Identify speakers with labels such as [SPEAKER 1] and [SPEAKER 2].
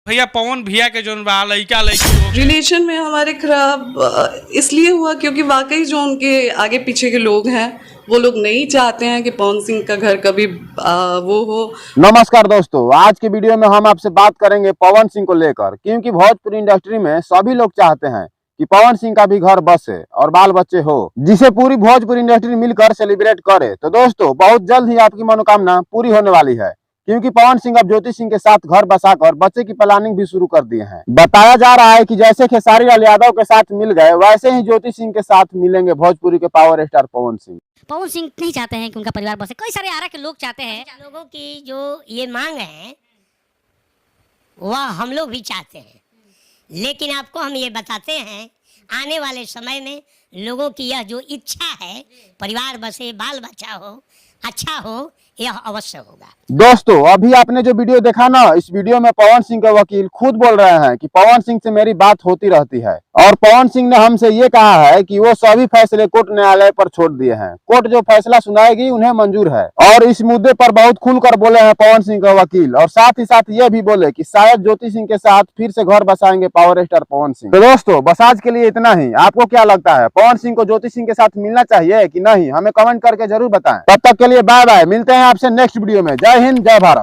[SPEAKER 1] भैया पवन भैया के जोन बा लड़का लड़की
[SPEAKER 2] रिलेशन में हमारे खराब इसलिए हुआ क्योंकि वाकई जो उनके आगे पीछे के लोग हैं वो लोग नहीं चाहते हैं कि पवन सिंह का घर कभी वो हो।
[SPEAKER 3] नमस्कार दोस्तों, आज के वीडियो में हम आपसे बात करेंगे पवन सिंह को लेकर, क्योंकि भोजपुरी इंडस्ट्री में सभी लोग चाहते हैं कि पवन सिंह का भी घर बसे और बाल बच्चे हो, जिसे पूरी भोजपुरी इंडस्ट्री मिलकर सेलिब्रेट करे। तो दोस्तों, बहुत जल्द ही आपकी मनोकामना पूरी होने वाली है, क्योंकि पवन सिंह अब ज्योति सिंह के साथ घर बसाकर बच्चे की प्लानिंग भी शुरू कर दिए हैं। बताया जा रहा है कि जैसे खेसारी लाल यादव के साथ मिल गए, वैसे ही ज्योति सिंह के साथ मिलेंगे भोजपुरी के पावर स्टार पवन सिंह।
[SPEAKER 4] पवन सिंह नहीं चाहते हैं कि उनका परिवार बसे, कई सारे आरा के लोग चाहते हैं। लोगों की जो ये मांग है वह हम लोग भी चाहते हैं, लेकिन आपको हम ये बताते हैं आने वाले समय में लोगों की यह जो इच्छा है परिवार बसे, बाल बच्चा हो, अच्छा हो, यह अवश्य होगा।
[SPEAKER 3] दोस्तों, अभी आपने जो वीडियो देखा ना, इस वीडियो में पवन सिंह के वकील खुद बोल रहे हैं कि पवन सिंह से मेरी बात होती रहती है, और पवन सिंह ने हमसे ये कहा है कि वो सभी फैसले कोर्ट न्यायालय पर छोड़ दिए हैं। कोर्ट जो फैसला सुनाएगी उन्हें मंजूर है, और इस मुद्दे पर बहुत खुलकर बोले हैं पवन सिंह के वकील, और साथ ही साथ ये भी बोले कि शायद ज्योति सिंह के साथ फिर से घर बसाएंगे पावर स्टार पवन सिंह। तो दोस्तों, बस आज के लिए इतना ही। आपको क्या लगता है, पवन सिंह को ज्योति सिंह के साथ मिलना चाहिए कि नहीं? हमें कमेंट करके जरूर बताएं। तब तक के लिए बाय बाय, मिलते हैं आपसे नेक्स्ट वीडियो में। जय हिंद, जय भारत।